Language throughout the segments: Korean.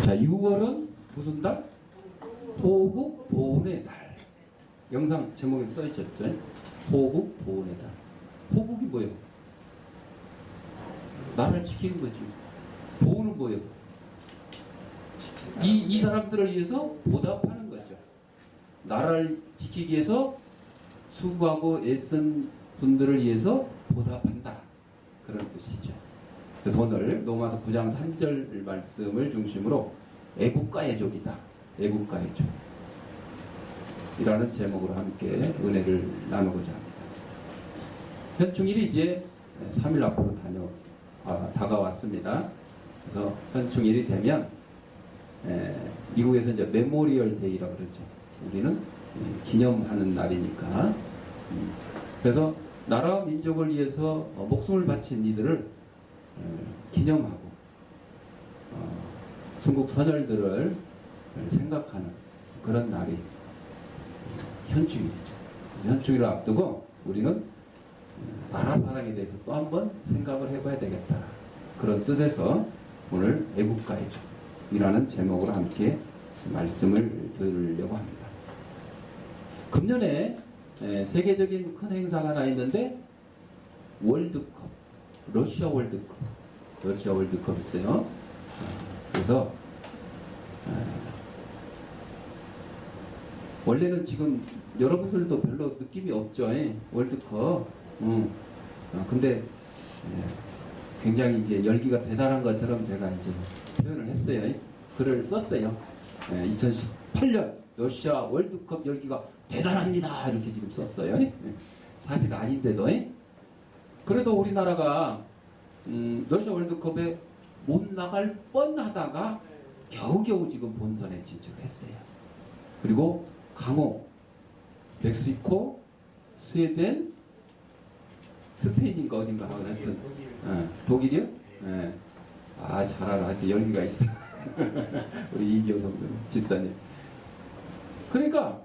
자, 6월은 무슨 달? 호국 보훈의 달. 영상 제목에 써있었죠? 호국 보훈의 달. 호국이 뭐예요? 나라를 지키는 거지. 보훈은 뭐예요? 이 사람들을 위해서 보답하는 거죠. 나라를 지키기 위해서 수고하고 애쓴 분들을 위해서 보답한다. 그런 뜻이죠. 그래서 오늘 로마서 9장 3절 말씀을 중심으로 애국가애족이다. 애국가애족. 이라는 제목으로 함께 은혜를 나누고자 합니다. 현충일이 이제 3일 앞으로 다가왔습니다. 그래서 현충일이 되면 미국에서 이제 메모리얼 데이라고 그러죠. 우리는 기념하는 날이니까. 그래서 나라와 민족을 위해서 목숨을 바친 이들을 기념하고 순국 선열들을 생각하는 그런 날이 현충일이죠. 그래서 현충일을 앞두고 우리는 나라 사랑에 대해서 또 한번 생각을 해봐야 되겠다. 그런 뜻에서 오늘 애국가애족이라는 제목으로 함께 말씀을 들으려고 합니다. 금년에 세계적인 큰 행사가 하나 있는데 월드컵, 러시아 월드컵 있어요. 그래서 원래는 지금 여러분들도 별로 느낌이 없죠. 월드컵. 근데 굉장히 이제 열기가 대단한 것처럼 제가 이제 표현을 했어요. 글을 썼어요. 2018년 러시아 월드컵 열기가 대단합니다. 이렇게 지금 썼어요. 사실 아닌데도. 그래도 우리나라가 러시아 월드컵에 못 나갈 뻔하다가 겨우겨우 지금 본선에 진출했어요. 그리고 강호, 멕시코, 스웨덴, 스페인인가 어딘가 하여튼 독일이요? 아, 잘 알아. 하여튼 열기가 있어. 우리 이기호 집사님. 그러니까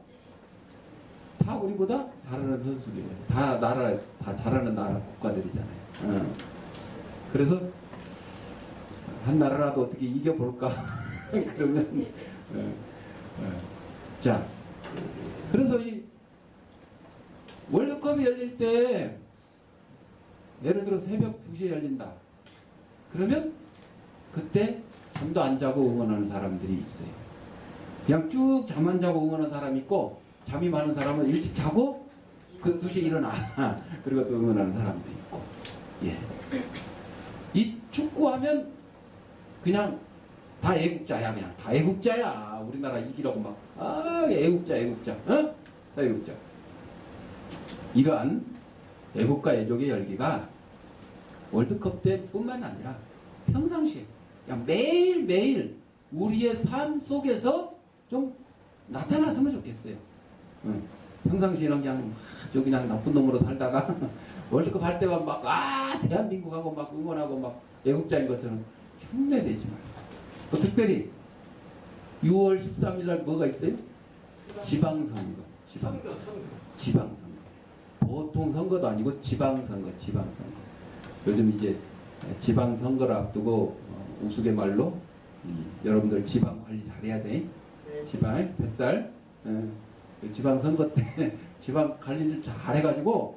다 우리보다 잘하는 선수들이에요. 다 잘하는 나라 국가들이잖아요. 그래서 한 나라라도 어떻게 이겨볼까? 그러면 자, 그래서 이 월드컵이 열릴 때 예를 들어 새벽 2시에 열린다. 그러면 그때 잠도 안 자고 응원하는 사람들이 있어요. 그냥 쭉 잠 안 자고 응원하는 사람이 있고, 잠이 많은 사람은 일찍 자고 그 2시에 일어나. 그리고 또 응원하는 사람도 있고. 예. 이 축구하면 그냥 다 애국자야. 그냥 다 애국자야. 우리나라 이기라고 막 애국자 어? 다 애국자. 이러한 애국가 애족의 열기가 월드컵 때뿐만 아니라 평상시에 그냥 매일매일 우리의 삶 속에서 좀 나타났으면 좋겠어요. 평상시에는 그냥 나쁜 놈으로 살다가 월드컵 할 때만 막 대한민국하고 막 응원하고 막 애국자인 것처럼 흉내내지 말고. 또 특별히 6월 13일 날 뭐가 있어요? 지방선거. 보통 선거도 아니고 지방선거. 요즘 이제 지방선거를 앞두고 우스갯말로 여러분들 지방 관리 잘해야 돼. 지방 뱃살. 지방선거 때 지방 관리를 잘 해가지고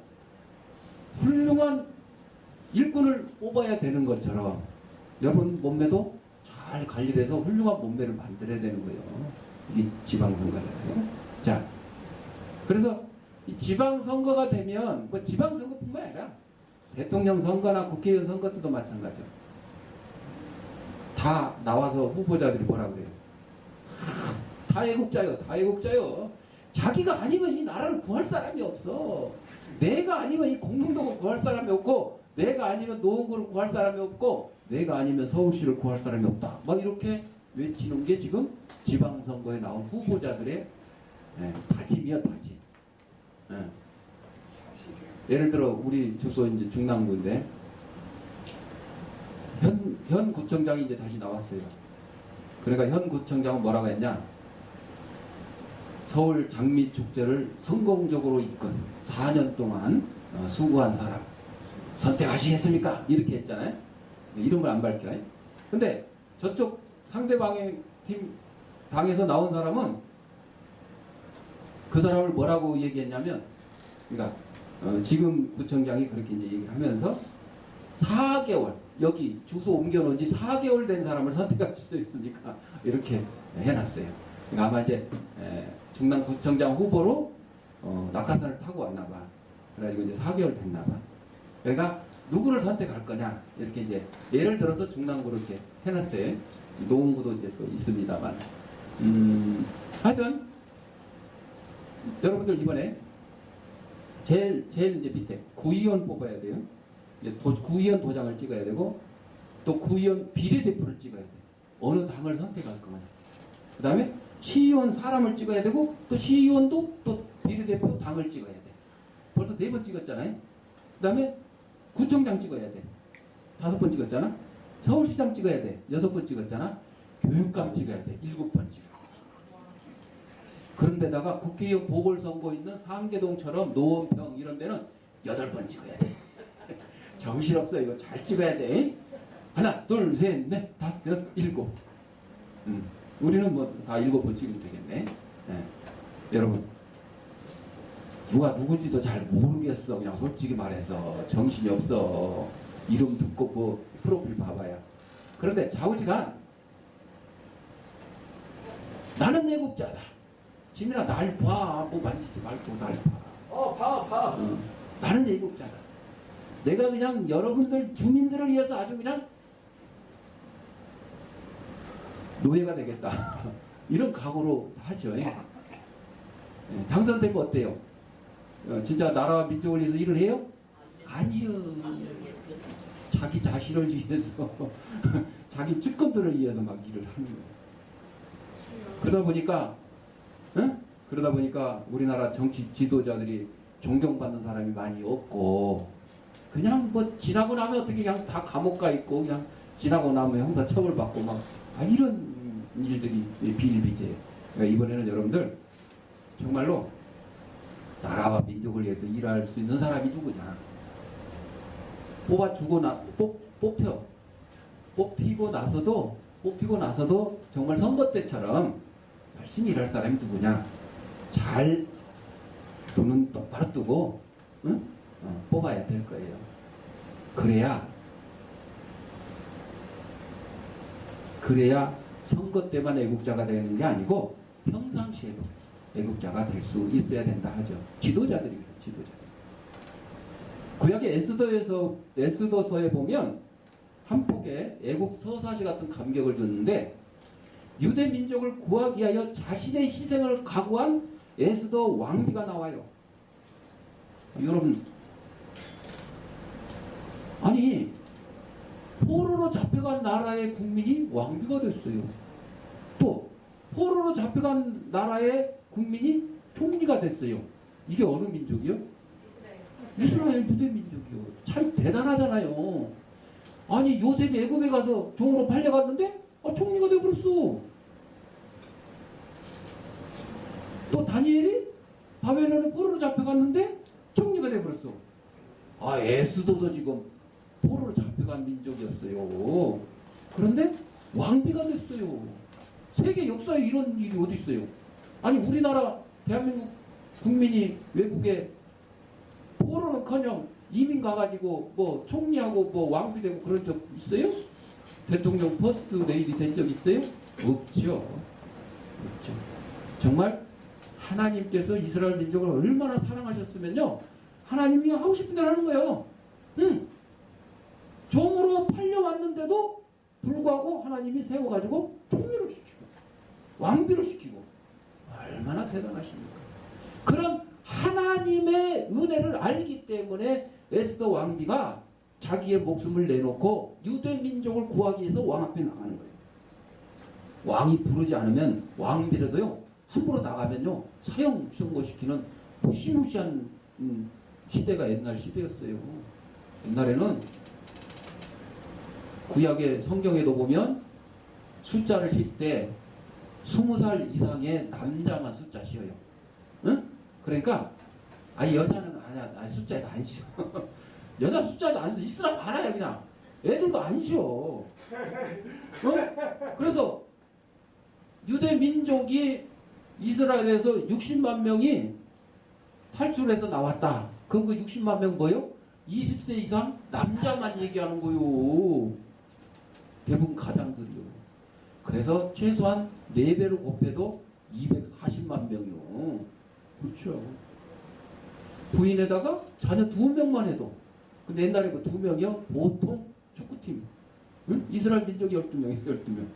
훌륭한 일꾼을 뽑아야 되는 것처럼 여러분 몸매도 잘 관리를 해서 훌륭한 몸매를 만들어야 되는 거예요. 이게 지방선거잖아요. 자, 그래서 이 지방선거가 되면 뭐 지방선거뿐만 아니라 대통령 선거나 국회의원 선거 때도 마찬가지야. 다 나와서 후보자들이 뭐라 그래요? 다 애국자요. 자기가 아니면 이 나라를 구할 사람이 없어. 내가 아니면 이 공동동을 구할 사람이 없고, 내가 아니면 노원구를 구할 사람이 없고, 내가 아니면 서울시를 구할 사람이 없다. 막 이렇게 외치는 게 지금 지방선거에 나온 후보자들의 다짐이야, 다짐. 예를 들어 우리 주소 이제 중랑구인데 현 구청장이 이제 다시 나왔어요. 그러니까 현 구청장은 뭐라고 했냐? 서울 장미축제를 성공적으로 이끈 4년 동안 수고한 사람 선택하시겠습니까? 이렇게 했잖아요. 이름을 안 밝혀요. 근데 저쪽 상대방의 팀 당에서 나온 사람은 그 사람을 뭐라고 얘기했냐면, 그러니까 지금 구청장이 그렇게 이제 얘기를 하면서 4개월 여기 주소 옮겨놓은 지 4개월 된 사람을 선택할 수도 있으니까 이렇게 해놨어요. 그러니까 아마 이제 중랑구청장 후보로 낙하산을 타고 왔나봐. 그래가지고 이제 4개월 됐나봐. 그러니까 누구를 선택할 거냐 이렇게 이제 예를 들어서 중랑구를 이렇게 해놨어요. 노원구도 이제 또 있습니다만. 하여튼 여러분들 이번에 제일 이제 밑에 구의원 뽑아야 돼요. 이제 구의원 도장을 찍어야 되고 또 구의원 비례대표를 찍어야 돼. 어느 당을 선택할 거냐. 그 다음에 시의원 사람을 찍어야 되고 또 시의원도 또 비례대표 당을 찍어야 돼. 벌써 4번 찍었잖아요. 그 다음에 구청장 찍어야 돼. 5번 찍었잖아. 서울시장 찍어야 돼. 6번 찍었잖아. 교육감 찍어야 돼. 7번 찍어. 그런데다가 국회의원 보궐선거 있는 상계동처럼 노원평 이런 데는 8번 찍어야 돼. 정신없어. 이거 잘 찍어야 돼. 하나, 둘, 셋, 넷, 다섯, 여섯, 7. 우리는 뭐 다 7번 찍으면 되겠네. 네. 여러분, 누가 누군지도 잘 모르겠어. 그냥 솔직히 말해서 정신이 없어. 이름 듣고 뭐 프로필 봐봐야. 그런데 좌우지간 나는 내국자다. 지민아 날 봐. 뭐 만지지 말고 날 봐. 봐. 나는 내국자다. 내가 그냥 여러분들 주민들을 위해서 아주 그냥 노예가 되겠다. 이런 각오로 하죠. 당선되면 어때요? 진짜 나라와 민족을 위해서 일을 해요? 아니요. 자기 자신을 위해서 자기 측근들을 위해서 막 일을 하는 거예요. 그러다 보니까 우리나라 정치 지도자들이 존경받는 사람이 많이 없고 그냥 뭐 지나고 나면 어떻게 그냥 다 감옥 가 있고 그냥 지나고 나면 형사 처벌받고 막 이런 일들이 비일비재. 그러니까 이번에는 여러분들 정말로 나라와 민족을 위해서 일할 수 있는 사람이 누구냐. 뽑히고 나서도 정말 선거 때처럼 열심히 일할 사람이 누구냐. 잘 눈은 똑바로 뜨고 뽑아야 될 거예요. 그래야 선거 때만 애국자가 되는 게 아니고 평상시에도 애국자가 될 수 있어야 된다 하죠. 지도자들이. 구약의 에스더서에 보면 한 폭의 애국 서사시 같은 감격을 줬는데 유대 민족을 구하기 위하여 자신의 희생을 각오한 에스더 왕비가 나와요. 여러분, 아니 포로로 잡혀간 나라의 국민이 왕비가 됐어요. 또 포로로 잡혀간 나라의 국민이 총리가 됐어요. 이게 어느 민족이요? 이스라엘 유대 민족이요. 참 대단하잖아요. 아니 요셉이 애굽에 가서 종으로 팔려갔는데 총리가 돼버렸어. 또 다니엘이 바벨론에 포로로 잡혀갔는데 총리가 돼버렸어. 에스더도 지금 포로로 잡혀간 민족이었어요. 그런데 왕비가 됐어요. 세계 역사에 이런 일이 어디 있어요? 아니 우리나라 대한민국 국민이 외국에 포로는커녕 이민 가가지고 뭐 총리하고 뭐 왕비 되고 그런 적 있어요? 대통령 퍼스트 레이디 된 적 있어요? 없죠. 정말 하나님께서 이스라엘 민족을 얼마나 사랑하셨으면요. 하나님이 하고 싶은 대로 하는 거예요. 종으로 팔려왔는데도 불구하고 하나님이 세워가지고 총리를 시키고 왕비를 시키고 얼마나 대단하십니까? 그런 하나님의 은혜를 알기 때문에 에스더 왕비가 자기의 목숨을 내놓고 유대 민족을 구하기 위해서 왕 앞에 나가는 거예요. 왕이 부르지 않으면 왕비라도요 함부로 나가면요 사형 선고시키는 무시무시한 시대가 옛날 시대였어요. 옛날에는 구약의 성경에도 보면 숫자를 쉴 때 20살 이상의 남자만 숫자 씌어요. 응? 그러니까 여자는 아니야. 숫자에도 안 씌어. 여자 숫자도 안 씌어. 있으나 많아요 그냥. 애들도 안 씌어. 그래서 유대 민족이 이스라엘에서 60만 명이 탈출해서 나왔다. 그럼 그 60만 명 뭐요? 20세 이상 남자만 얘기하는 거요. 대부분 가장들이요. 그래서 최소한 4배를 곱해도 240만 명이요. 그렇죠. 부인에다가 자녀 2명만 해도. 근데 옛날에 그 2명이요? 보통 축구팀. 응? 이스라엘 민족이 12명이에요. 12명.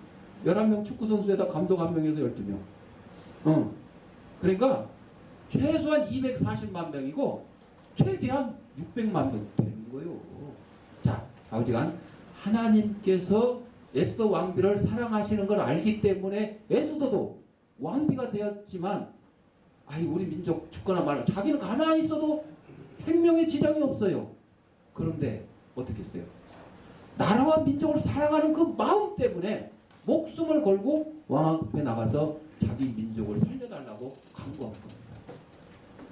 11명 축구선수에다 감독 1명에서 12명. 그러니까 최소한 240만 명이고 최대한 600만 명 되는 거예요. 자, 아버지간 하나님께서 에스더 왕비를 사랑하시는 걸 알기 때문에 에스더도 왕비가 되었지만 우리 민족 죽거나 말고 자기는 가만히 있어도 생명에 지장이 없어요. 그런데 어떻게 했어요? 나라와 민족을 사랑하는 그 마음 때문에 목숨을 걸고 왕 앞에 나가서 자기 민족을 살려달라고 간구한 겁니다.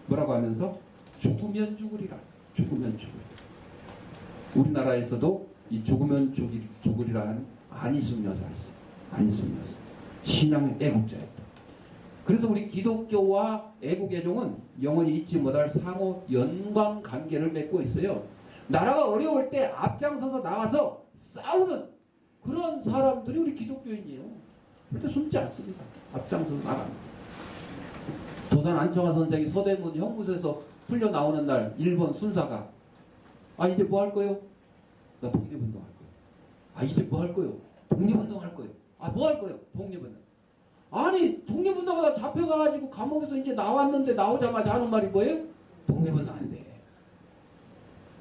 뭐라고 하면서? 죽으면 죽으리라. 죽으면 죽으리라. 우리나라에서도 이 죽으면 죽으리라 하는 안희숙 여사가 있어요. 안희숙 여사. 신앙의 애국자였다. 그래서 우리 기독교와 애국애종은 영원히 잊지 못할 상호 연관 관계를 맺고 있어요. 나라가 어려울 때 앞장서서 나와서 싸우는 그런 사람들이 우리 기독교인이에요. 그런데 숨지 않습니다. 앞장서서 나갑니다. 도산 안청화 선생이 서대문 형무소에서 풀려 나오는 날 일본 순사가 이제 뭐 할 거요? 나 독립운동 할 거요. 이제 뭐 할 거요? 독립운동 할 거요. 뭐 할 거요? 독립운동. 아니 독립운동하다 잡혀가지고 감옥에서 이제 나왔는데 나오자마자 하는 말이 뭐예요? 독립운동 안 돼.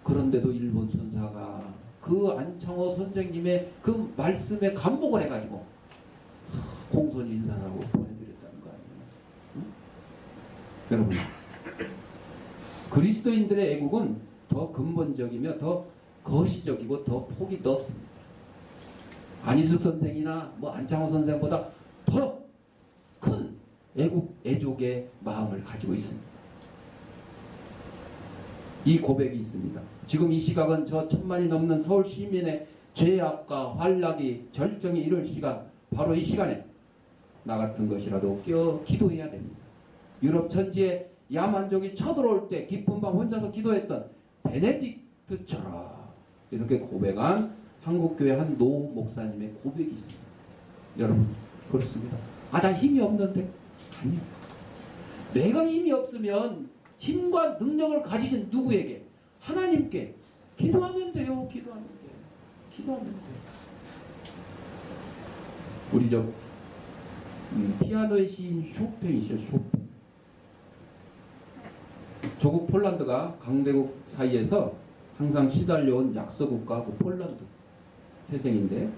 그런데도 일본 순사가 그 안창호 선생님의 그 말씀에 감목을 해가지고 공손히 인사하고 보내드렸다는 거 아니에요? 응? 여러분, 그리스도인들의 애국은 더 근본적이며 더 거시적이고 더 폭이 넓습니다. 안희숙 선생이나 안창호 선생보다 더 큰 애족의 마음을 가지고 있습니다. 이 고백이 있습니다. 지금 이 시각은 저 1000만이 넘는 서울 시민의 죄악과 환락이 절정에 이를 시간, 바로 이 시간에 나 같은 것이라도 깨어 기도해야 됩니다. 유럽 천지에 야만족이 쳐들어올 때 깊은 밤 혼자서 기도했던 베네딕트처럼 이렇게 고백한 한국교회 한 노 목사님의 고백이 있습니다. 여러분, 그렇습니다. 나 힘이 없는데? 아니요. 내가 힘이 없으면 힘과 능력을 가지신 누구에게? 하나님께 기도하면 돼요. 기도하면 돼요. 기도하면 돼요. 우리 피아노의 시인 쇼팽이시죠. 쇼팽. 조국 폴란드가 강대국 사이에서 항상 시달려온 약소국가 폴란드 태생인데,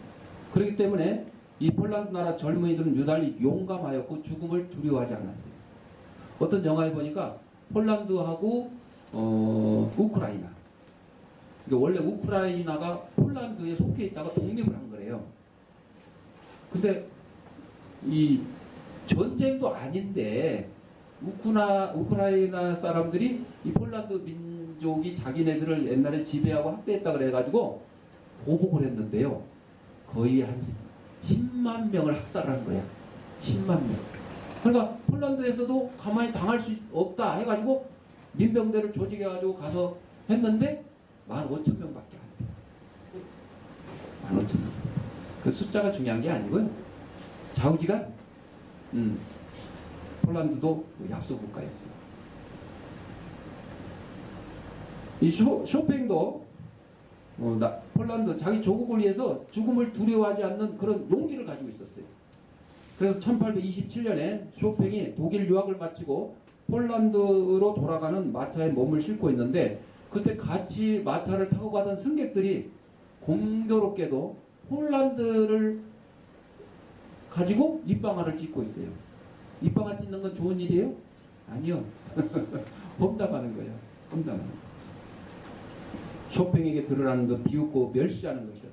그렇기 때문에 이 폴란드 나라 젊은이들은 유달리 용감하였고 죽음을 두려워하지 않았어요. 어떤 영화에 보니까 폴란드하고 우크라이나, 그러니까 원래 우크라이나가 폴란드에 속해 있다가 독립을 한 거래요. 근데 이 전쟁도 아닌데 우크라이나 사람들이 이 폴란드 민족이 자기네들을 옛날에 지배하고 학대했다 그래가지고 보복을 했는데요. 거의 한 10만 명을 학살한 거야. 10만 명. 그러니까 폴란드에서도 가만히 당할 수 없다 해가지고 민병대를 조직해가지고 가서 했는데 15,000명밖에 안 돼. 15,000명. 그 숫자가 중요한 게 아니고요. 좌우지간 폴란드도 약소국가였어요. 이 쇼팽도 폴란드 자기 조국을 위해서 죽음을 두려워하지 않는 그런 용기를 가지고 있었어요. 그래서 1827년에 쇼팽이 독일 유학을 마치고 폴란드로 돌아가는 마차에 몸을 싣고 있는데, 그때 같이 마차를 타고 가던 승객들이 공교롭게도 폴란드를 가지고 입방아를 찢고 있어요. 입방아 찢는 건 좋은 일이에요? 아니요. 험담하는 거예요. 험담하는 거예요. 쇼팽에게 드러나는 것, 비웃고 멸시하는 것이었어요.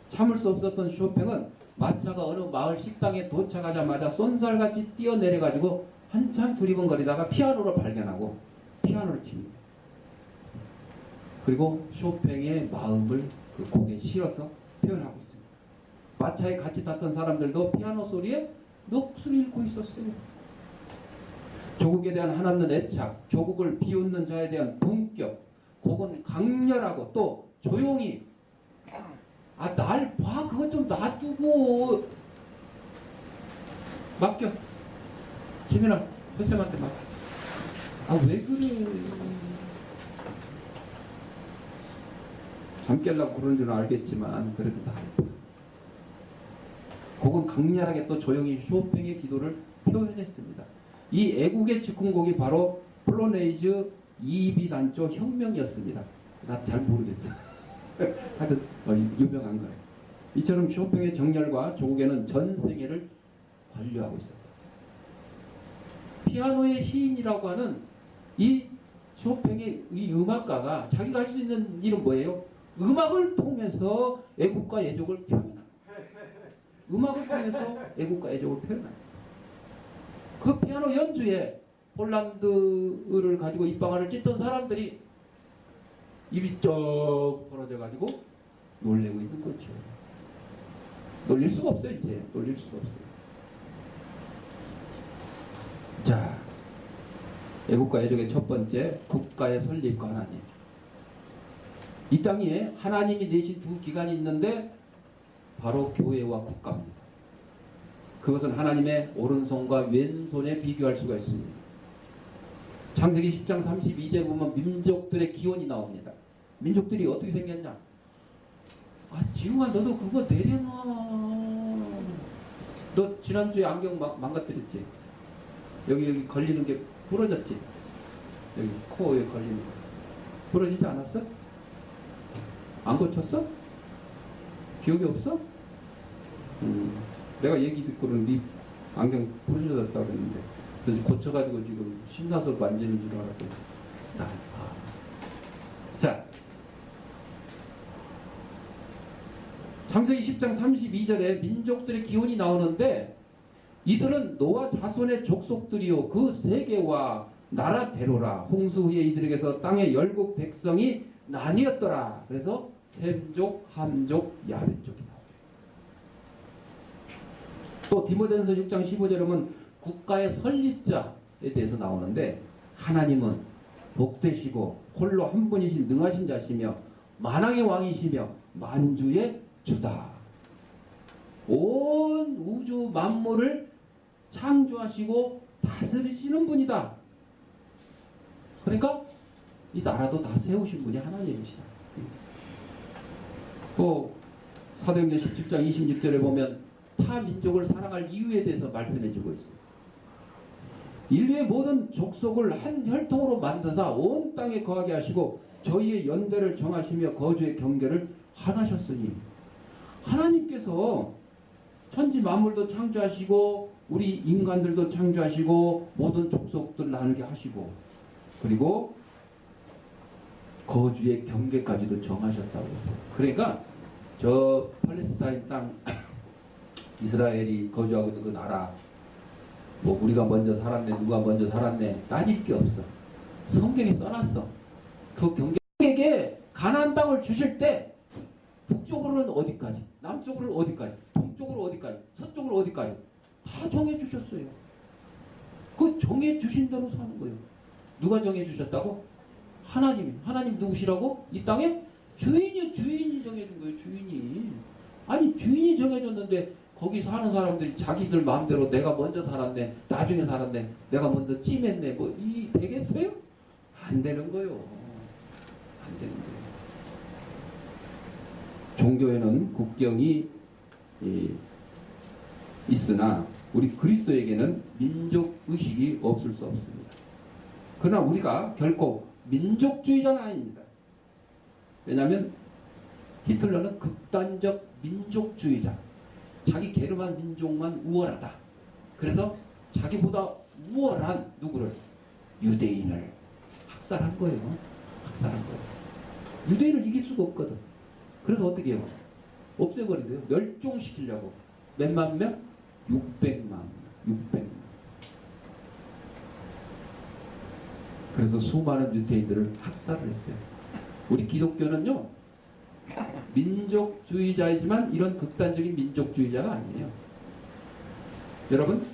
참을 수 없었던 쇼팽은 마차가 어느 마을 식당에 도착하자마자 쏜살같이 뛰어내려가지고 한참 두리번거리다가 피아노를 발견하고 피아노를 칩니다. 그리고 쇼팽의 마음을 그 곡에 실어서 표현하고 있습니다. 마차에 같이 탔던 사람들도 피아노 소리에 넋을 잃고 있었어요. 조국에 대한 하나없는 애착, 조국을 비웃는 자에 대한 본격, 그건 강렬하고 또 조용히 날 봐, 그것 좀 놔두고 맡겨. 지민아, 선생님한테 맡겨. 왜 그래? 잠 깨려고 그러는 줄은 알겠지만 그래도 날 봐. 그건 강렬하게 또 조용히 쇼팽의 기도를 표현했습니다. 이 애국의 즉흥곡이 바로 폴로네이즈 2비 단조 혁명이었습니다. 나 잘 모르겠어. 하여튼 유명한 거예요. 이처럼 쇼팽의 정열과 조국에는 전생애를 관료하고 있었다. 피아노의 시인이라고 하는 이 쇼팽의 이 음악가가 자기가 할 수 있는 일은 뭐예요? 음악을 통해서 애국과 애족을 표현합니다. 음악을 통해서 애국과 애족을 표현합니다. 그 피아노 연주에 폴란드를 가지고 입방아를 찢던 사람들이 입이 쩍 벌어져 가지고 놀래고 있는 거죠. 놀릴 수가 없어요. 이제 놀릴 수가 없어요. 자, 애국과 애족의 첫 번째, 국가의 설립과 하나님. 이 땅에 하나님이 내신 두 기관이 있는데 바로 교회와 국가입니다. 그것은 하나님의 오른손과 왼손에 비교할 수가 있습니다. 창세기 10장 32절에 보면 민족들의 기원이 나옵니다. 민족들이 어떻게 생겼냐? 지웅아, 너도 그거 내려놔. 너 지난주에 안경 망가뜨렸지? 여기 걸리는 게 부러졌지? 여기 코에 걸리는 거 부러지지 않았어? 안 고쳤어? 기억이 없어? 내가 얘기 듣고는 네 안경 부러졌다고 그랬는데 그래서 고쳐가지고 지금 신나서 만지는 줄 알았더니 자, 창세기 10장 32절에 민족들의 기원이 나오는데 이들은 노아 자손의 족속들이요 그 세계와 나라대로라. 홍수 후에 이들에게서 땅의 열국 백성이 나뉘었더라. 그래서 셈족, 함족, 야벳족이 나와요. 또 디모데전서 6장 15절에 보면 국가의 설립자에 대해서 나오는데 하나님은 복되시고 홀로 한 분이신 능하신 자시며 만왕의 왕이시며 만주의 주다. 온 우주 만물을 창조하시고 다스리시는 분이다. 그러니까 이 나라도 다 세우신 분이 하나님이시다. 또 사도행전 17장 26절에 보면 타 민족을 사랑할 이유에 대해서 말씀해주고 있습니다. 인류의 모든 족속을 한 혈통으로 만드사 온 땅에 거하게 하시고 저희의 연대를 정하시며 거주의 경계를 하나셨으니 하나님께서 천지 만물도 창조하시고 우리 인간들도 창조하시고 모든 족속들 나누게 하시고 그리고 거주의 경계까지도 정하셨다고 했어요. 그러니까 저 팔레스타인 땅 이스라엘이 거주하고 있는 그 나라 뭐 우리가 먼저 살았네 누가 먼저 살았네 따질 게 없어. 성경에 써놨어. 그 경계에게 가나안 땅을 주실 때 북쪽으로는 어디까지 남쪽으로는 어디까지 동쪽으로 어디까지 서쪽으로 어디까지 다 정해주셨어요. 그 정해주신 대로 사는 거예요. 누가 정해주셨다고? 하나님이. 하나님 누구시라고? 이 땅에 주인이 정해준 거예요. 주인이. 아니 주인이 정해줬는데 거기 사는 사람들이 자기들 마음대로 내가 먼저 살았네 나중에 살았네 내가 먼저 찜했네 뭐 이 되겠어요? 안 되는 거예요. 안 되는 거예요. 종교에는 국경이 있으나 우리 그리스도에게는 민족의식이 없을 수 없습니다. 그러나 우리가 결코 민족주의자는 아닙니다. 왜냐하면 히틀러는 극단적 민족주의자 자기 게르만 민족만 우월하다. 그래서 자기보다 우월한 누구를? 유대인을 학살한 거예요. 학살한 거예요. 유대인을 이길 수가 없거든. 그래서 어떻게 해요? 없애버린대요. 멸종시키려고. 몇만 명? 600만. 600만. 그래서 수많은 유대인들을 학살을 했어요. 우리 기독교는요. 민족주의자이지만 이런 극단적인 민족주의자가 아니에요. 여러분,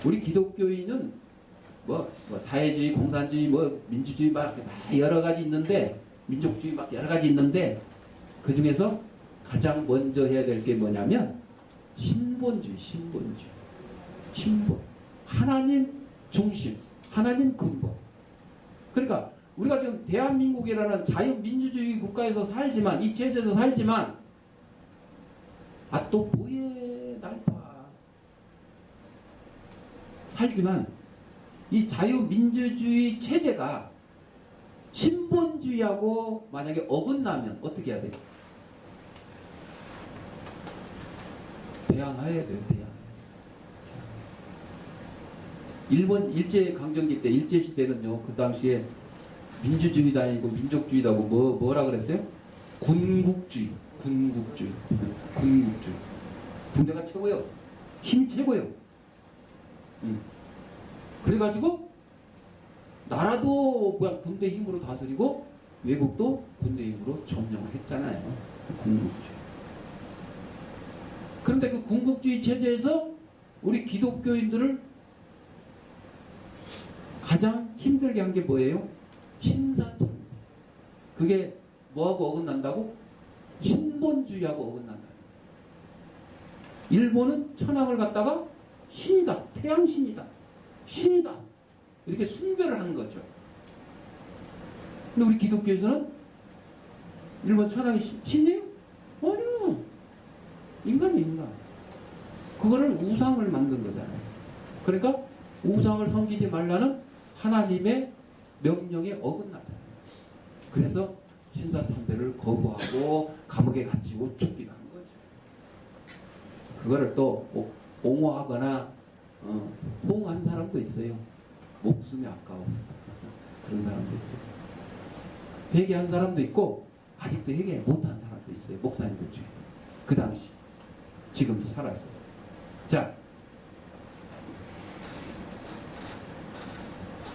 우리 기독교인은 뭐 사회주의, 공산주의, 뭐 민주주의 막 여러 가지 있는데, 민족주의 막 여러 가지 있는데, 그 중에서 가장 먼저 해야 될 게 뭐냐면 신본주의. 신본. 하나님 중심, 하나님 근본. 그러니까 우리가 지금 대한민국이라는 자유민주주의 국가에서 살지만, 이 체제에서 살지만, 또 뭐에 날파 살지만, 이 자유민주주의 체제가 신본주의하고 만약에 어긋나면 어떻게 해야 돼요? 대항해야 돼요. 일본 일제강점기 때, 일제시대는요, 그 당시에 민주주의도 아니고 민족주의도 하고 뭐라 그랬어요? 군국주의. 군대가 최고요. 힘이 최고요. 그래가지고 나라도 그냥 군대 힘으로 다스리고 외국도 군대 힘으로 점령을 했잖아요. 군국주의. 그런데 그 군국주의 체제에서 우리 기독교인들을 가장 힘들게 한 게 뭐예요? 신사참배. 그게 뭐하고 어긋난다고? 신본주의하고 어긋난다. 일본은 천황을 갖다가 신이다, 태양신이다, 신이다, 이렇게 숭배를 하는 거죠. 근데 우리 기독교에서는 일본 천황이 신이에요? 아니요. 인간이 인간. 그거를 우상을 만든 거잖아요. 그러니까 우상을 섬기지 말라는 하나님의 명령에 어긋나잖아요. 그래서 신사참배를 거부하고 감옥에 갇히고 죽기도 한 거죠. 그거를 또 옹호하거나 호응한 사람도 있어요. 목숨이 아까워서. 그런 사람도 있어요. 회개한 사람도 있고 아직도 회개 못한 사람도 있어요. 목사님들 중에. 그 당시. 지금도 살아있어서. 자,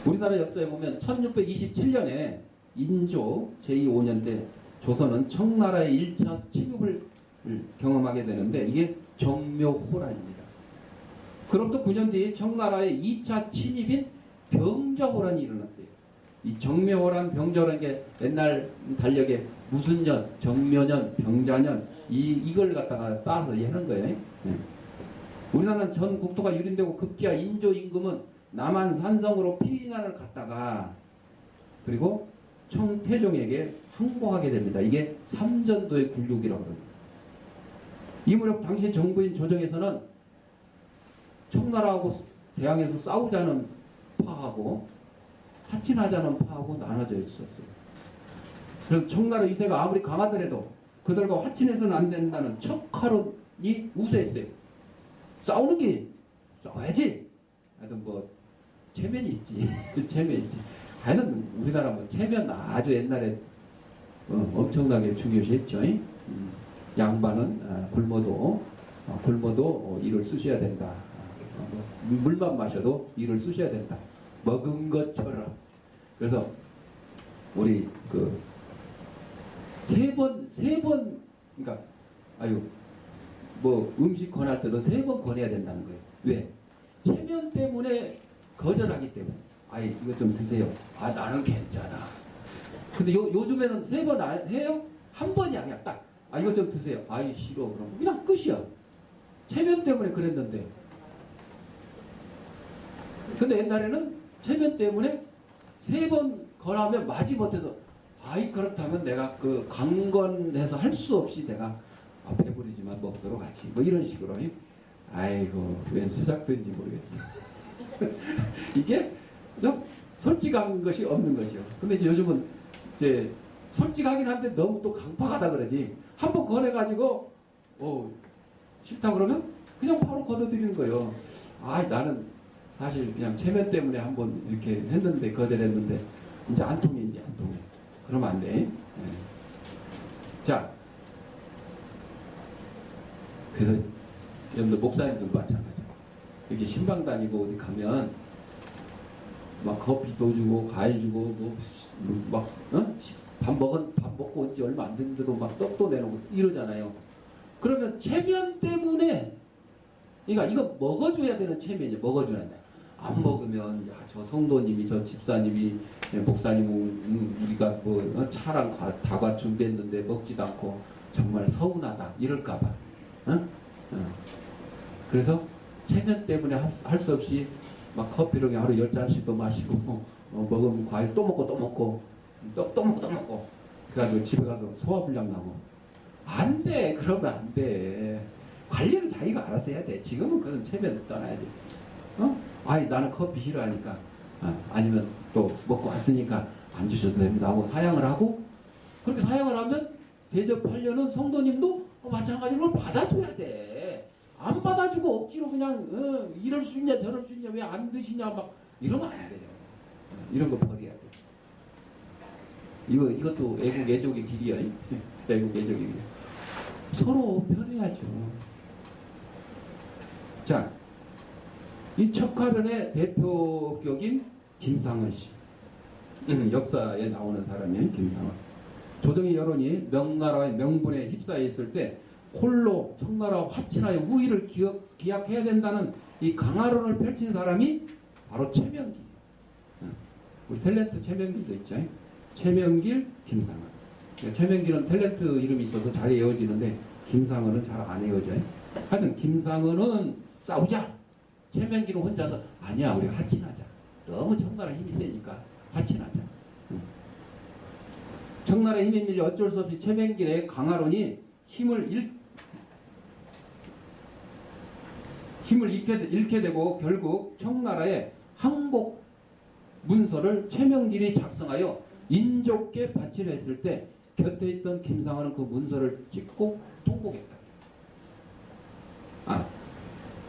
우리나라 역사에 보면 1627년에 인조 제2 5년 때 조선은 청나라의 1차 침입을 경험하게 되는데 이게 정묘호란입니다. 그로부터 9년 뒤에 청나라의 2차 침입인 병자호란이 일어났어요. 이 정묘호란, 병자호란 게 옛날 달력에 무슨 년, 정묘년, 병자년 이걸 갖다가 따서 하는 거예요. 네. 우리나라는 전 국토가 유린되고 급기야 인조 임금은 남한 산성으로 피난을 갔다가 그리고 청태종에게 항복하게 됩니다. 이게 삼전도의 굴욕이라고 합니다. 이 무렵 당시 정부인 조정에서는 청나라하고 대항해서 싸우자는 파하고 하친하자는 파하고 나눠져 있었어요. 그래서 청나라 위세가 아무리 강하더라도 그들과 하친해서는 안 된다는 척하론이 우세했어요. 싸우는 게 싸워야지. 하여튼 뭐 체면이 있지. 체면이 있지. 하여튼 우리나라 뭐 체면 아주 옛날에 엄청나게 중요시했죠. 양반은 굶어도 이를 쑤셔야 된다. 물만 마셔도 이를 쑤셔야 된다. 먹은 것처럼. 그래서 우리 그 세 번 그러니까 뭐 음식 권할 때도 3번 권해야 된다는 거예요. 왜? 체면 때문에 거절하기 때문에. 이거 좀 드세요. 나는 괜찮아. 근데 요즘에는 3번 해요? 한 번이야 그냥 딱. 이거 좀 드세요. 싫어. 그럼 그냥 끝이야. 체면 때문에 그랬는데. 근데 옛날에는 체면 때문에 3번 권하면 마지못해서 그렇다면 내가 그 강건해서 할 수 없이 내가 배부르지만 먹도록 하지. 뭐 이런 식으로. 아이고 웬 수작들인지 모르겠어. 이게 좀 솔직한 것이 없는 거죠. 근데 이제 요즘은 이제 솔직하긴 한데 너무 또 강팍하다 그러지. 한번 권해가지고 싫다 그러면 그냥 바로 걷어들이는 거예요. 나는 사실 그냥 체면 때문에 한번 이렇게 했는데 거절했는데 이제 안 통해. 그러면 안 돼. 네. 자, 그래서 여러분들 목사님들도 마찬가지고 이렇게 신방 다니고 어디 가면 막 커피도 주고 과일 주고 밥 먹고 온 지 얼마 안 됐는데도 막 떡도 내놓고 이러잖아요. 그러면 체면 때문에 그러니까 이거 먹어줘야 되는 체면이에요. 먹어줘야 돼. 안 먹으면 야, 저 성도님이 저 집사님이 목사님 우리가 뭐 차랑 다과 준비했는데 먹지도 않고 정말 서운하다 이럴까봐. 그래서 체면 때문에 할 수 없이 막 커피를 하루 10잔씩도 마시고 먹으면 과일 또 먹고 또 먹고 또 먹고 또 먹고 그래가지고 집에 가서 소화불량 나고 안 돼. 그러면 안 돼. 관리는 자기가 알아서 해야 돼. 지금은 그런 체면을 떠나야지. 아이 나는 커피 싫어하니까 아니면 또 먹고 왔으니까 안 주셔도 됩니다 하고 사양을 하고 그렇게 사양을 하면 대접하려는 성도님도 마찬가지로 받아줘야 돼. 안 받아주고 억지로 그냥 이럴 수 있냐 저럴 수 있냐 왜 안 드시냐 막 이러면 안 돼요. 이런 거 버려야 돼. 이것도 애국 애족의 길이야. 애국 애족의 길. 서로 편해야죠. 자, 이 척화련의 대표격인 김상은 씨. 역사에 나오는 사람이에요. 김상은. 조정의 여론이 명나라의 명분에 휩싸여 있을 때 홀로 청나라와 화친하여 후위를 기약해야 된다는 이 강화론을 펼친 사람이 바로 최명길. 우리 탤런트 최명길도 있죠. 최명길, 김상은. 최명길은 탤런트 이름이 있어서 잘 이어지는데 김상은은 잘 안 이어져요. 하여튼 김상은은 싸우자. 최명길은 혼자서 아니야 우리 화친하자. 너무 청나라 힘이 세니까 화친하자. 청나라 힘에 밀려 어쩔 수 없이 최명길의 강화론이 힘을 잃게 되고 결국 청나라의 항복 문서를 최명길이 작성하여 인족께 바치려 했을 때 곁에 있던 김상은은 그 문서를 찍고 통곡했다.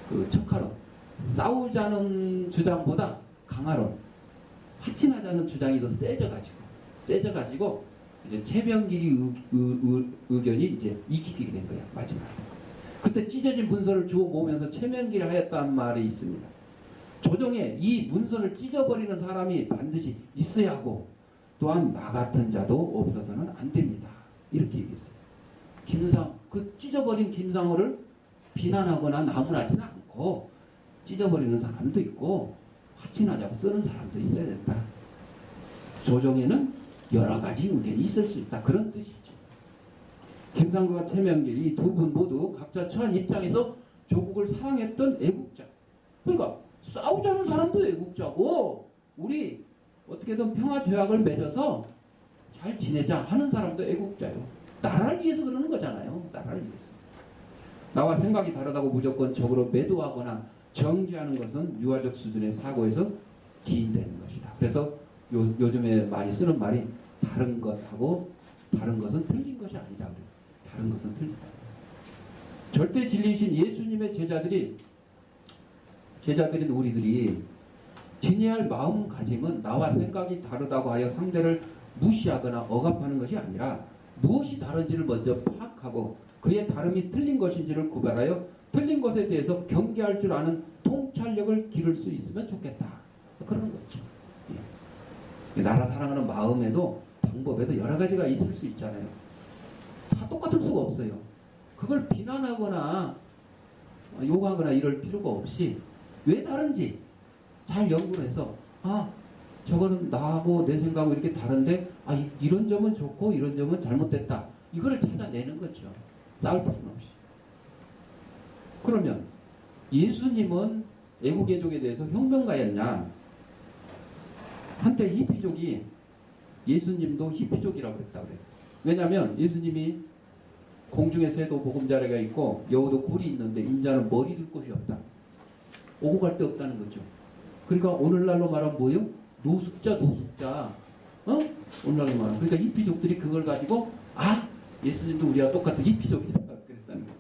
그 척화론 싸우자는 주장보다 강화론 화친하자는 주장이 더 세져가지고 이제 최명길이 의견이 이제 이기게 된 거야. 마지막에 그때 찢어진 문서를 주워 모으면서 최명길이 하였다는 말이 있습니다. 조정에 이 문서를 찢어버리는 사람이 반드시 있어야 하고 또한 나 같은 자도 없어서는 안 됩니다. 이렇게 얘기했어요. 그 찢어버린 김상호를 비난하거나 나무라지는 않고 찢어버리는 사람도 있고 화친하자고 쓰는 사람도 있어야 된다. 조정에는 여러 가지 의견이 있을 수 있다. 그런 뜻이죠. 김상구와 최명길 이 두 분 모두 각자 처한 입장에서 조국을 사랑했던 애국자. 그러니까 싸우자는 사람도 애국자고 우리 어떻게든 평화조약을 맺어서 잘 지내자 하는 사람도 애국자요. 나라를 위해서 그러는 거잖아요. 나라를 위해서. 나와 생각이 다르다고 무조건 적으로 매도하거나 정죄하는 것은 유화적 수준의 사고에서 기인되는 것이다. 그래서 요즘에 많이 쓰는 말이 다른 것하고 다른 것은 틀린 것이 아니다. 그래요. 다른 것은 틀리다. 절대 진리이신 예수님의 제자들인 우리들이 지녀야 할 마음가짐은 나와 생각이 다르다고 하여 상대를 무시하거나 억압하는 것이 아니라 무엇이 다른지를 먼저 파악하고 그의 다름이 틀린 것인지를 구별하여 틀린 것에 대해서 경계할 줄 아는 통찰력을 기를 수 있으면 좋겠다. 그러는 거죠. 예. 나라 사랑하는 마음에도 방법에도 여러 가지가 있을 수 있잖아요. 다 똑같을 수가 없어요. 그걸 비난하거나 욕하거나 이럴 필요가 없이 왜 다른지 잘 연구를 해서 저거는 나하고 내 생각하고 이렇게 다른데 이런 점은 좋고 이런 점은 잘못됐다. 이거를 찾아내는 거죠. 싸울 필요는 없이. 그러면 예수님은 애국애족에 대해서 혁명가였냐? 한때 히피족이 예수님도 히피족이라고 했다 그래요. 왜냐하면 예수님이 공중의 새도 보금자리가 있고 여우도 굴이 있는데 인자는 머리 둘 곳이 없다. 오고 갈 데 없다는 거죠. 그러니까 오늘날로 말하면 뭐예요? 노숙자. 오늘날로 말하면. 그러니까 히피족들이 그걸 가지고 예수님도 우리와 똑같은 히피족이다. 그랬다는 거죠.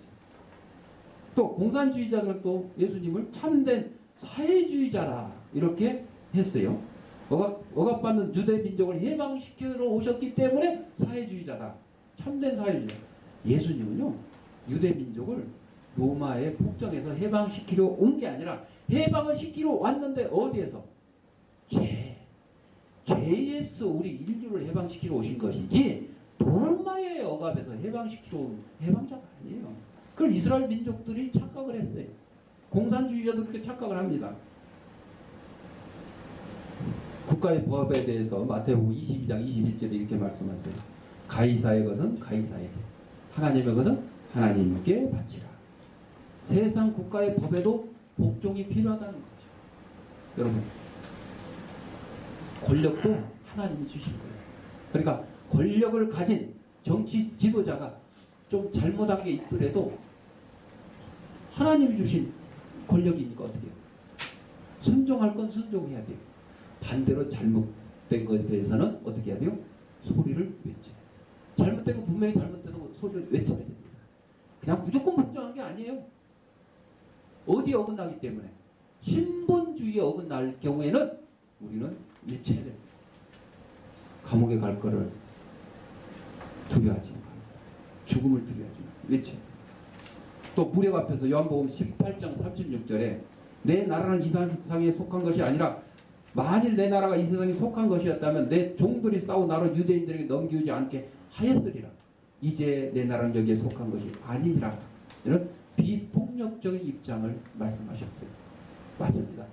또 공산주의자들은 또 예수님을 참된 사회주의자라 이렇게 했어요. 억압받는 유대 민족을 해방시키러 오셨기 때문에 사회주의자다. 참된 사회주의자. 예수님은요. 유대 민족을 로마의 폭정에서 해방시키려 온 게 아니라 해방을 시키러 왔는데 어디에서? 죄에서 우리 인류를 해방시키러 오신 것이지 로마의 억압에서 해방시키러 온 해방자가 아니에요. 그걸 이스라엘 민족들이 착각을 했어요. 공산주의자도 그렇게 착각을 합니다. 국가의 법에 대해서 마태복음 22장 21절에 이렇게 말씀하세요. 가이사의 것은 가이사에게, 하나님의 것은 하나님께 바치라. 세상 국가의 법에도 복종이 필요하다는 거죠. 여러분, 권력도 하나님이 주신 거예요. 그러니까 권력을 가진 정치 지도자가 좀 잘못한 게 있더라도 하나님이 주신 권력이니까 어떻게 해요? 순종할 건 순종해야 돼요. 반대로 잘못된 것에 대해서는 어떻게 해야 돼요? 소리를 외쳐요. 잘못된 거 분명히 잘못돼도 소리를 외쳐야 됩니다. 그냥 무조건 복종하는 게 아니에요. 어디에 어긋나기 때문에 신본주의에 어긋날 경우에는 우리는 외쳐야 됩니다. 감옥에 갈 거를 두려워하지 말고, 죽음을 두려워하지 말고 외쳐야 됩니다. 또 무력 앞에서 요한복음 18장 36절에 내 나라는 이 세상에 속한 것이 아니라 만일 내 나라가 이 세상에 속한 것이었다면 내 종들이 싸워 나로 유대인들에게 넘기지 않게 하였으리라. 이제 내 나라는 여기에 속한 것이 아니니라. 이런 비폭력적인 입장을 말씀하셨어요. 맞습니다.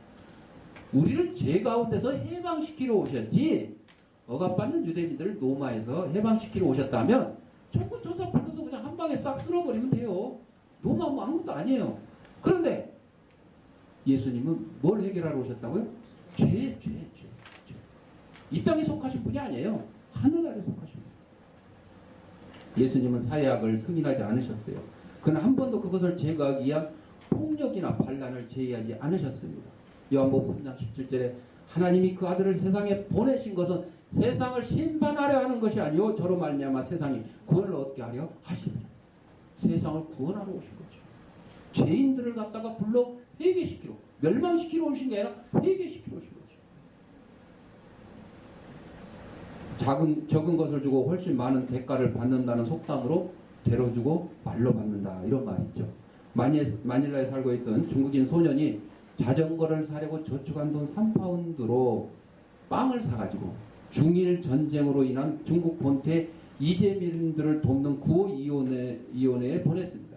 우리를 죄 가운데서 해방시키러 오셨지, 억압받는 유대인들을 노마에서 해방시키러 오셨다면 전부 조사 불러서 그냥 한 방에 싹 쓸어버리면 돼요. 노마 뭐 아무것도 아니에요. 그런데 예수님은 뭘 해결하러 오셨다고요? 죄. 이 땅에 속하신 분이 아니에요. 하늘나라에 속하신 분. 예수님은 사약을 승인하지 않으셨어요. 그러나 한 번도 그것을 제거하기 위한 폭력이나 반란을 제의하지 않으셨습니다. 요한복음 3장 17절에 하나님이 그 아들을 세상에 보내신 것은 세상을 심판하려 하는 것이 아니요 저로 말미암아 세상이 구원을 얻게 하려 하시니라. 세상을 구원하러 오신 거죠. 죄인들을 갖다가 불러 회개시키러, 멸망시키러 오신 게 아니라 회개시키러 오신 거죠. 적은 것을 주고 훨씬 많은 대가를 받는다는 속담으로 대로 주고 말로 받는다, 이런 말이 있죠. 마닐라에 살고 있던 중국인 소년이 자전거를 사려고 저축한 돈 3파운드로 빵을 사가지고 중일 전쟁으로 인한 중국 본토의 이재민들을 돕는 구호위원회에 보냈습니다.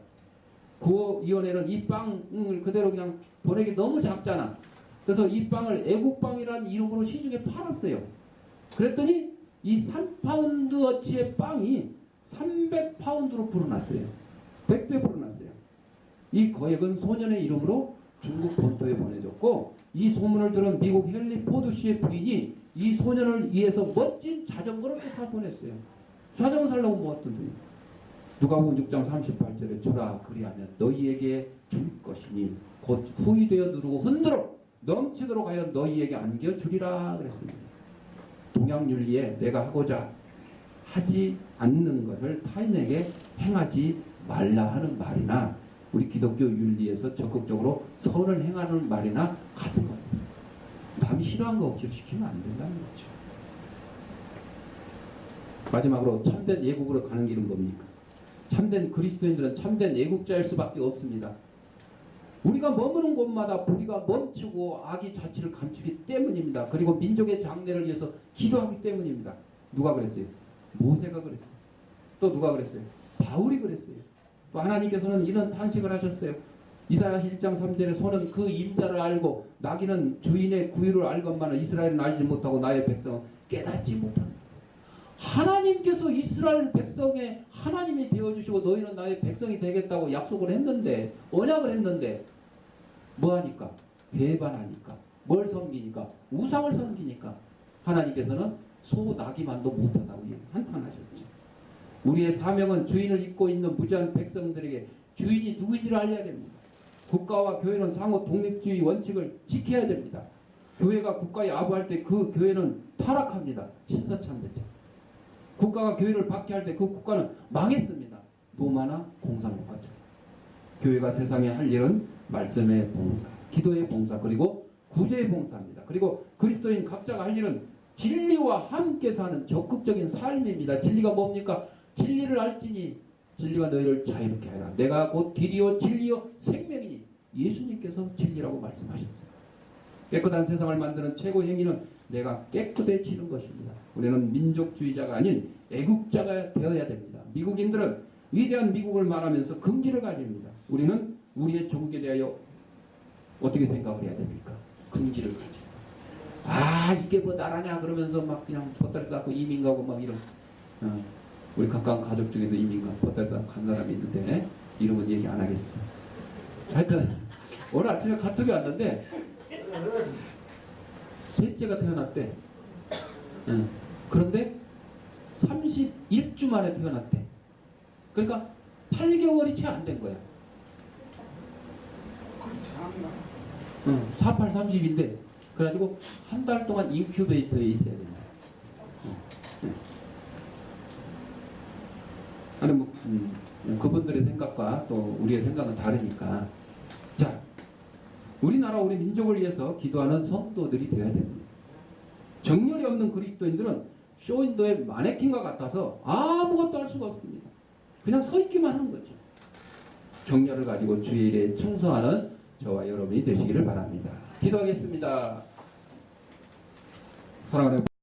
구호위원회는 이 빵을 그대로 그냥 보내기 너무 작잖아. 그래서 이 빵을 애국빵이라는 이름으로 시중에 팔았어요. 그랬더니 이 3파운드어치의 빵이 300파운드로 불어났어요. 100배 불어났어요. 이 거액은 소년의 이름으로 중국 본토에 보내줬고, 이 소문을 들은 미국 헨리 포드 씨의 부인이 이 소년을 위해서 멋진 자전거를 또 사 보냈어요. 자전거 살려고 모았던 돈이. 누가복음 6장 38절에 주라 그리하면 너희에게 줄 것이니 곧 후이되어 누르고 흔들어 넘치도록 하여 너희에게 안겨주리라 그랬습니다. 동양윤리에 내가 하고자 하지 않는 것을 타인에게 행하지 말라 하는 말이나 우리 기독교 윤리에서 적극적으로 선을 행하는 말이나 같은 겁니다. 남이 싫어하는 거 억지로 시키면 안 된다는 거죠. 마지막으로 참된 애국으로 가는 길은 뭡니까? 참된 그리스도인들은 참된 애국자일 수밖에 없습니다. 우리가 머무는 곳마다 불의가 멈추고 악이 자취를 감추기 때문입니다. 그리고 민족의 장래를 위해서 기도하기 때문입니다. 누가 그랬어요? 모세가 그랬어요. 또 누가 그랬어요? 바울이 그랬어요. 또 하나님께서는 이런 탄식을 하셨어요. 이사야 1장 3절에 소는 그 임자를 알고 나귀는 주인의 구유를 알건만은 이스라엘은 알지 못하고 나의 백성은 깨닫지 못한다. 하나님께서 이스라엘 백성의 하나님이 되어주시고 너희는 나의 백성이 되겠다고 약속을 했는데, 언약을 했는데 뭐하니까? 배반하니까. 뭘 섬기니까? 우상을 섬기니까 하나님께서는 소 나귀만도 못하다고 한탄하셨죠. 우리의 사명은 주인을 잊고 있는 무지한 백성들에게 주인이 누구인지를 알려야 됩니다. 국가와 교회는 상호 독립주의 원칙을 지켜야 됩니다. 교회가 국가에 아부할 때 그 교회는 타락합니다. 신사참배죠. 국가가 교회를 박해할 때 그 국가는 망했습니다. 로마나 공산국가죠. 교회가 세상에 할 일은 말씀의 봉사, 기도의 봉사, 그리고 구제의 봉사입니다. 그리고 그리스도인 각자가 할 일은 진리와 함께 사는 적극적인 삶입니다. 진리가 뭡니까? 진리를 알지니 진리가 너희를 자유롭게 하라. 내가 곧 길이요 진리요 생명이니. 예수님께서 진리라고 말씀하셨어요. 깨끗한 세상을 만드는 최고 행위는 내가 깨끗해지는 것입니다. 우리는 민족주의자가 아닌 애국자가 되어야 됩니다. 미국인들은 위대한 미국을 말하면서 긍지를 가집니다. 우리는 우리의 조국에 대하여 어떻게 생각을 해야 됩니까? 긍지를 가지고. 아, 이게 뭐 나라냐 그러면서 막 그냥 보따리 싸고 이민 가고 막 이런. 우리 가까운 가족 중에도 이민 가 보따리 싸고 간 사람이 있는데 이름은 얘기 안 하겠어. 하여튼 오늘 아침에 카톡이 왔는데 셋째가 태어났대. 그런데 31주 만에 태어났대. 그러니까 8개월이 채 안 된 거야. 48, 30인데 그래가지고 한 달 동안 인큐베이터에 있어야 된다. 아니 뭐 그분들의 생각과 또 우리의 생각은 다르니까. 자, 우리나라 우리 민족을 위해서 기도하는 성도들이 되어야 됩니다. 정열이 없는 그리스도인들은 쇼윈도의 마네킹과 같아서 아무것도 할 수가 없습니다. 그냥 서 있기만 하는 거죠. 정열을 가지고 주의 일에 충성하는 저와 여러분이 되시기를 바랍니다. 기도하겠습니다. 사랑하는